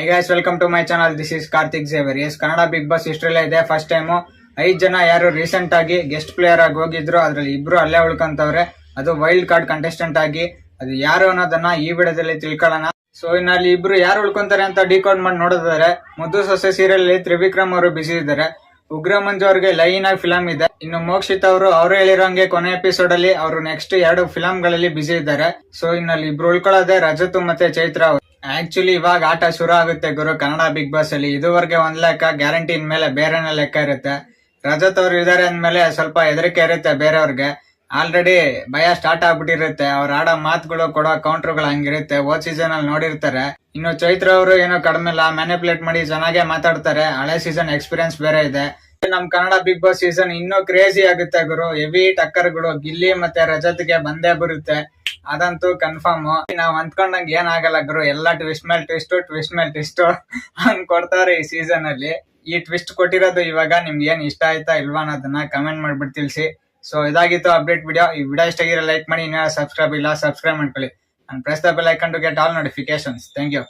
High guys, welcome to my channel. This is Karthik Xavier. Yes, Kannada Bigg Boss ಇಷ್ಟರಲ್ಲೇ ಇದೆ. First time 5 ಜನ ಯಾರು recent ಆಗಿ ಗೆಸ್ಟ್ ಪ್ಲೇಯರ್ ಆಗಿ ಹೋಗಿದ್ರು, ಅದ್ರಲ್ಲಿ ಇಬ್ರು ಅಲ್ಲೇ ಉಳ್ಕೊಂತವ್ರೆ. ಅದು ವೈಲ್ಡ್ ಕಾರ್ಡ್ ಕಂಟೆಸ್ಟೆಂಟ್ ಆಗಿ. ಅದು ಯಾರು ಅನ್ನೋದನ್ನ ಈ ವಿಡಿಯೋದಲ್ಲಿ ತಿಳ್ಕೊಳ್ಳೋಣ. ಸೊ ಇನ್ನಲ್ಲಿ ಇಬ್ರು ಯಾರು ಉಳ್ಕೊಂತಾರೆ ಅಂತ ಡಿಕೋಡ್ ಮಾಡಿ ನೋಡಿದ್ರೆ, ಮುದ್ದು ಸೊಸೆ ಸೀರಿಯಲ್ ಅಲ್ಲಿ ತ್ರಿವಿಕ್ರಮ್ ಅವರು ಬಿಸಿ ಇದ್ದಾರೆ. ಉಗ್ರ ಮಂಜು ಅವ್ರಿಗೆ ಲೈನ್ ಆಗಿ ಫಿಲಂ ಇದೆ. ಇನ್ನು ಮೋಕ್ಷಿತ್ ಅವರು ಹೇಳಿರೋಂಗೆ ಕೊನೆ ಎಪಿಸೋಡ್ ಅಲ್ಲಿ ಅವರು ನೆಕ್ಸ್ಟ್ 2 ಫಿಲಂ ಗಳಲ್ಲಿ ಬಿಸಿ ಇದ್ದಾರೆ. ಸೊ ಇನ್ನಲ್ಲಿ ಇಬ್ರು ಉಳ್ಕೊಳ್ಳೋದೆ ರಜತ್ ಮತ್ತೆ ಚೈತ್ರ ಅವರು. ಆಕ್ಚುಲಿ ಇವಾಗ ಆಟ ಶುರು ಆಗುತ್ತೆ ಗುರು ಕನ್ನಡ ಬಿಗ್ ಬಾಸ್ ಅಲ್ಲಿ. ಇದುವರೆಗೆ 1 ಲೆಕ್ಕ ಗ್ಯಾರಂಟಿ ಇನ್ಮೇಲೆ ಬೇರೆನೇ ಲೆಕ್ಕ ಇರುತ್ತೆ. ರಜತ್ ಅವ್ರು ಇದಾರೆ ಅಂದ್ಮೇಲೆ ಸ್ವಲ್ಪ ಹೆದರಿಕೆ ಇರುತ್ತೆ ಬೇರೆಯವ್ರಿಗೆ. ಆಲ್ರೆಡಿ ಭಯ ಸ್ಟಾರ್ಟ್ ಆಗ್ಬಿಟ್ಟಿರುತ್ತೆ. ಅವ್ರು ಆಡೋ ಮಾತುಗಳು ಕೊಡೋ ಕೌಂಟರ್ಗಳು ಹಂಗಿರುತ್ತೆ. ಹೋದ್ ಸೀಸನ್ ಅಲ್ಲಿ ನೋಡಿರ್ತಾರೆ. ಇನ್ನು ಚೈತ್ರ ಅವರು ಏನೋ ಕಡಿಮೆ ಇಲ್ಲ, ಮ್ಯಾನಿಪುಲೇಟ್ ಮಾಡಿ ಚೆನ್ನಾಗೆ ಮಾತಾಡ್ತಾರೆ. ಹಳೆ ಸೀಸನ್ ಎಕ್ಸ್ಪೀರಿಯನ್ಸ್ ಬೇರೆ ಇದೆ. ನಮ್ ಕನ್ನಡ ಬಿಗ್ ಬಾಸ್ ಸೀಸನ್ ಇನ್ನೂ ಕ್ರೇಜಿ ಆಗುತ್ತೆ ಗುರು. ಹೆವಿ ಟಕ್ಕರ್ಗಳು ಗಿಲ್ಲಿ ಮತ್ತೆ ರಜತ್ಗೆ ಬಂದೇ ಬರುತ್ತೆ, ಅದಂತೂ ಕನ್ಫರ್ಮ್. ನಾವ್ ಅಂದ್ಕೊಂಡಂಗ್ ಏನಾಗಲ್ಲ ಗುರು. ಎಲ್ಲಾ ಟ್ವಿಸ್ಟ್ ಮೇಲೆ ಟ್ವಿಸ್ಟ್ ಹಂಗ್ ಕೊಡ್ತಾರೆ ಈ ಸೀಸನ್ ಅಲ್ಲಿ. ಈ ಟ್ವಿಸ್ಟ್ ಕೊಟ್ಟಿರೋದು ಇವಾಗ ನಿಮ್ಗೆ ಏನ್ ಇಷ್ಟ ಆಯ್ತಾ ಇಲ್ವಾ ಅನ್ನೋದನ್ನ ಕಮೆಂಟ್ ಮಾಡ್ಬಿಟ್ಟು ತಿಳಿಸಿ. ಸೊ ಇದಾಗಿತ್ತು ಅಪ್ಡೇಟ್ ವಿಡಿಯೋ. ಈ ವಿಡಿಯೋ ಇಷ್ಟ ಆಗಿರೋ ಲೈಕ್ ಮಾಡಿ, ಇನ್ನೂ ಸಬ್ಸ್ಕ್ರೈಬ್ ಇಲ್ಲ ಸಬ್ಸ್ಕ್ರೈಬ್ ಮಾಡ್ಕೊಳ್ಳಿ. And press the bell icon to get all notifications. Thank you.